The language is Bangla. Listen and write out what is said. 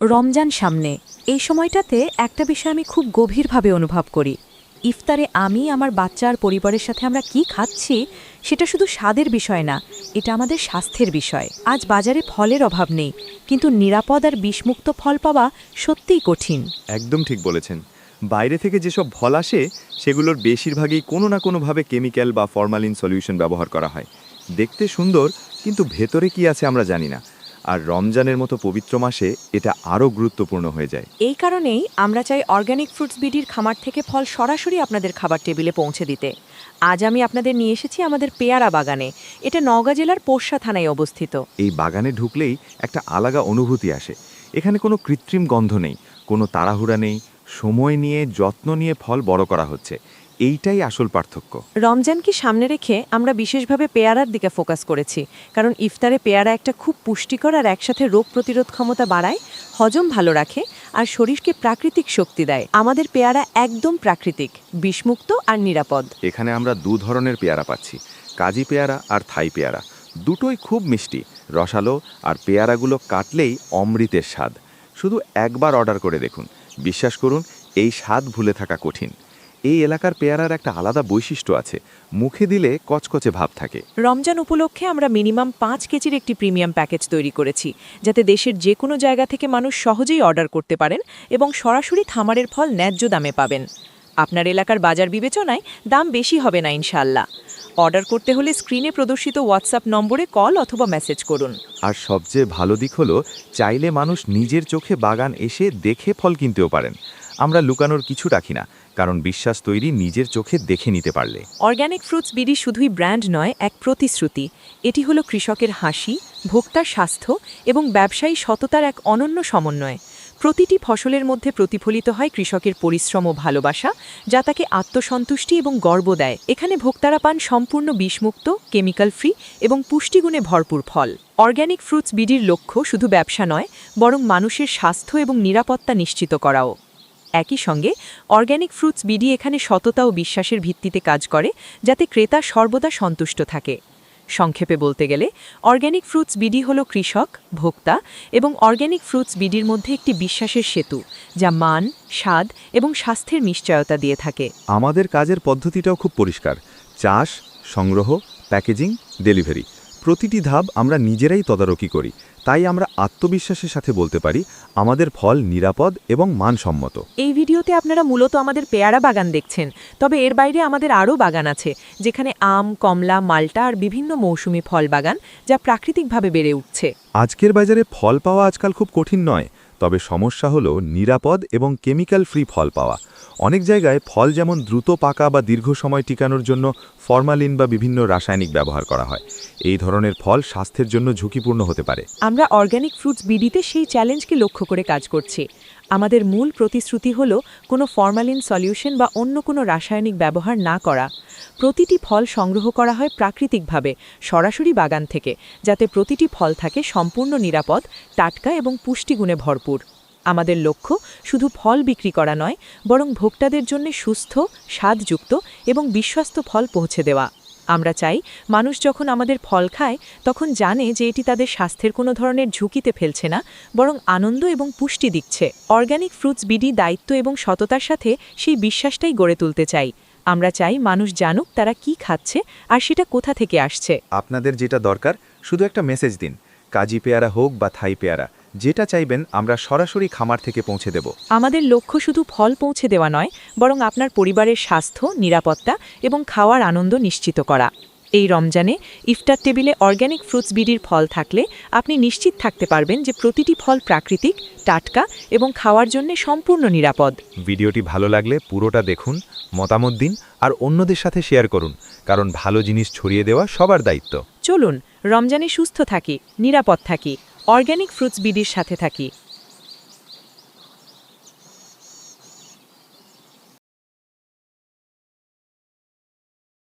রমজান সামনে এই সময়টাতে একটা বিষয় আমি খুব গভীরভাবে অনুভব করি। ইফতারে আমি আমার বাচ্চা আর পরিবারের সাথে আমরা কি খাচ্ছি সেটা শুধু স্বাদের বিষয় না, এটা আমাদের স্বাস্থ্যের বিষয়। আজ বাজারে ফলের অভাব নেই, কিন্তু নিরাপদ আর বিষমুক্ত ফল পাওয়া সত্যিই কঠিন। একদম ঠিক বলেছেন। বাইরে থেকে যেসব ফল আসে সেগুলোর বেশিরভাগই কোনো না কোনোভাবে কেমিক্যাল বা ফরমালিন সলিউশন ব্যবহার করা হয়। দেখতে সুন্দর, কিন্তু ভেতরে কি আছে আমরা জানি না। আর রমজানের মতো পবিত্র মাসে এটা আরও গুরুত্বপূর্ণ হয়ে যায়। এই কারণেই আমরা চাই অর্গানিক ফ্রুটস বিডির খামার থেকে ফল সরাসরি আপনাদের খাবার টেবিলে পৌঁছে দিতে। আজ আমি আপনাদের নিয়ে এসেছি আমাদের পেয়ারা বাগানে। এটা নওগাঁ জেলার পোরশা থানায় অবস্থিত। এই বাগানে ঢুকলেই একটা আলাদা অনুভূতি আসে। এখানে কোনো কৃত্রিম গন্ধ নেই, কোনো তাড়াহুড়া নেই, সময় নিয়ে যত্ন নিয়ে ফল বড় করা হচ্ছে। এইটাই আসল পার্থক্য। রমজানকে সামনে রেখে আমরা বিশেষভাবে পেয়ারার দিকে ফোকাস করেছি, কারণ ইফতারে পেয়ারা একটা খুব পুষ্টিকর আর একসাথে রোগ প্রতিরোধ ক্ষমতা বাড়ায়, হজম ভালো রাখে আর শরীরকে প্রাকৃতিক শক্তি দেয়। আমাদের পেয়ারা একদম প্রাকৃতিক, বিষমুক্ত আর নিরাপদ। এখানে আমরা দু ধরনের পেয়ারা পাচ্ছি, কাজি পেয়ারা আর থাই পেয়ারা। দুটোই খুব মিষ্টি, রসালো, আর পেয়ারাগুলো কাটলেই অমৃতের স্বাদ। শুধু একবার অর্ডার করে দেখুন, বিশ্বাস করুন এই স্বাদ ভুলে থাকা কঠিন। এই এলাকার পেয়ারার একটা আলাদা বৈশিষ্ট্য আছে, মুখে দিলে কচকচে ভাব থাকে। রমজান উপলক্ষে আমরা মিনিমাম 5 কেজির একটি প্রিমিয়াম প্যাকেজ তৈরি করেছি, যাতে দেশের যে কোনো জায়গা থেকে মানুষ সহজেই অর্ডার করতে পারেন এবং সরাসরি খামারের ফল ন্যায্য দামে পাবেন। আপনার এলাকার বাজার বিবেচনায় দাম বেশি হবে না ইনশাআল্লাহ। অর্ডার করতে হলে স্ক্রিনে প্রদর্শিত হোয়াটসঅ্যাপ নম্বরে কল অথবা মেসেজ করুন। আর সবচেয়ে ভালো দিক হলো, চাইলে মানুষ নিজের চোখে বাগান এসে দেখে ফল কিনতেও পারেন। আমরা লুকানোর কিছু রাখি না, কারণ বিশ্বাস তৈরি নিজের চোখে দেখে নিতে পারলে। অর্গানিক ফ্রুটস বিডি শুধুই ব্র্যান্ড নয়, এক প্রতিশ্রুতি। এটি হলো কৃষকের হাসি, ভোক্তার স্বাস্থ্য এবং ব্যবসায়ী সততার এক অনন্য সমন্বয়। প্রতিটি ফসলের মধ্যে প্রতিফলিত হয় কৃষকের পরিশ্রম ও ভালোবাসা, যা তাকে আত্মসন্তুষ্টি এবং গর্ব দেয়। এখানে ভোক্তারা পান সম্পূর্ণ বিষমুক্ত, কেমিক্যাল ফ্রি এবং পুষ্টিগুণে ভরপুর ফল। অর্গানিক ফ্রুটস বিডির লক্ষ্য শুধু ব্যবসা নয়, বরং মানুষের স্বাস্থ্য এবং নিরাপত্তা নিশ্চিত করাও। একই সঙ্গে অর্গানিক ফ্রুটস বিডি এখানে সততা ও বিশ্বাসের ভিত্তিতে কাজ করে, যাতে ক্রেতা সর্বদা সন্তুষ্ট থাকে। সংক্ষেপে বলতে গেলে অর্গানিক ফ্রুটস বিডি হলো কৃষক, ভোক্তা এবং অর্গানিক ফ্রুটস বিডির মধ্যে একটি বিশ্বাসের সেতু, যা মান, স্বাদ এবং স্বাস্থ্যের নিশ্চয়তা দিয়ে থাকে। আমাদের কাজের পদ্ধতিটাও খুব পরিষ্কার। চাষ, সংগ্রহ, প্যাকেজিং, ডেলিভারি, প্রতিটি ধাপ আমরা নিজেরাই তদারকি করি। তাই আমরা আত্মবিশ্বাসের সাথে বলতে পারি আমাদের ফল নিরাপদ এবং মানসম্মত। এই ভিডিওতে আপনারা মূলত আমাদের পেয়ারা বাগান দেখছেন, তবে এর বাইরে আমাদের আরও বাগান আছে, যেখানে আম, কমলা, মাল্টা আর বিভিন্ন মৌসুমি ফল বাগান, যা প্রাকৃতিকভাবে বেড়ে উঠছে। আজকের বাজারে ফল পাওয়া আজকাল খুব কঠিন নয়, তবে সমস্যা হলো নিরাপদ এবং কেমিক্যাল ফ্রি ফল পাওয়া। অনেক জায়গায় ফল যেমন দ্রুত পাকা বা দীর্ঘ সময় টিকানোর জন্য ফরমালিন বা বিভিন্ন রাসায়নিক ব্যবহার করা হয়। এই ধরনের ফল স্বাস্থ্যের জন্য ঝুঁকিপূর্ণ হতে পারে। আমরা অর্গানিক ফ্রুটস বিডিতে সেই চ্যালেঞ্জকে লক্ষ্য করে কাজ করছি। আমাদের মূল প্রতিশ্রুতি হলো কোনো ফরমালিন সলিউশন বা অন্য কোনো রাসায়নিক ব্যবহার না করা। প্রতিটি ফল সংগ্রহ করা হয় প্রাকৃতিকভাবে, সরাসরি বাগান থেকে, যাতে প্রতিটি ফল থাকে সম্পূর্ণ নিরাপদ, টাটকা এবং পুষ্টিগুণে ভরপুর। আমাদের লক্ষ্য শুধু ফল বিক্রি করা নয়, বরং ভোক্তাদের জন্য সুস্থ, স্বাদযুক্ত এবং বিশ্বস্ত ফল পৌঁছে দেওয়া। আমরা চাই মানুষ যখন আমাদের ফল খায় তখন জানে যে এটি তাদের স্বাস্থ্যের কোনো ধরনের ঝুঁকিতে ফেলছে না, বরং আনন্দ এবং পুষ্টি দিচ্ছে। অর্গানিক ফ্রুটস বিডি দায়িত্ব এবং সততার সাথে সেই বিশ্বাসটাই গড়ে তুলতে চাই। আমরা চাই মানুষ জানুক তারা কি খাচ্ছে আর সেটা কোথা থেকে আসছে। আপনাদের যেটা দরকার, শুধু একটা মেসেজ দিন। কাজি পেয়ারা হোক বা থাই পেয়ারা, যেটা চাইবেন আমরা সরাসরি খামার থেকে পৌঁছে দেব। আমাদের লক্ষ্য শুধু ফল পৌঁছে দেওয়া নয়, বরং আপনার পরিবারের স্বাস্থ্য, নিরাপত্তা এবং খাওয়ার আনন্দ নিশ্চিত করা। এই রমজানে ইফতার টেবিলে অর্গানিক ফ্রুটস বিডির ফল থাকলে আপনি নিশ্চিত থাকতে পারবেন যে প্রতিটি ফল প্রাকৃতিক, টাটকা এবং খাওয়ার জন্য সম্পূর্ণ নিরাপদ। ভিডিওটি ভালো লাগলে পুরোটা দেখুন, মতামত দিন আর অন্যদের সাথে শেয়ার করুন, কারণ ভালো জিনিস ছড়িয়ে দেওয়া সবার দায়িত্ব। চলুন রমজানে সুস্থ থাকি, নিরাপদ থাকি, অর্গানিক ফ্রুটস বিডির সাথে থাকি।